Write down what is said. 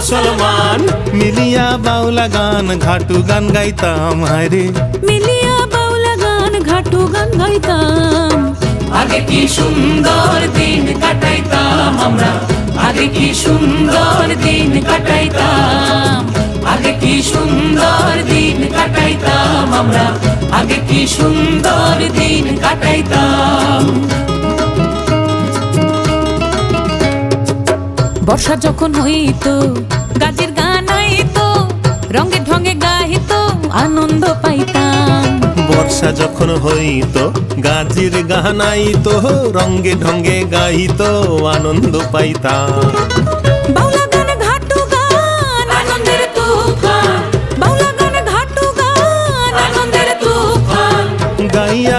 মুসলমান। মিলিয়া বাউলা গান ঘাটু গান গাইতাম হায়রে, মিলিয়া বাউলা গান ঘাটু গান গাইতাম। আগে কি সুন্দর দিন কাটাইতাম আমরা, আগে কি সুন্দর দিন কাটাইতাম, আগে কি সুন্দর দিন কাটাইতাম আমরা, আগে কি সুন্দর দিন কাটাইতাম। বর্ষা যখন হইতো গাজের গান আইতো, রঙে ঢঙে গাইতো আনন্দ পাইতাম। বর্ষা যখন হইতো গাজির গান আইতো, রঙ্গে ঢঙ্গে গাইতো আনন্দ পাইতাম। বাউলা গান ঘাটু গান আনন্দের তুফান, বাউলা গান ঘাটু গান আনন্দের তুফান। গাইয়া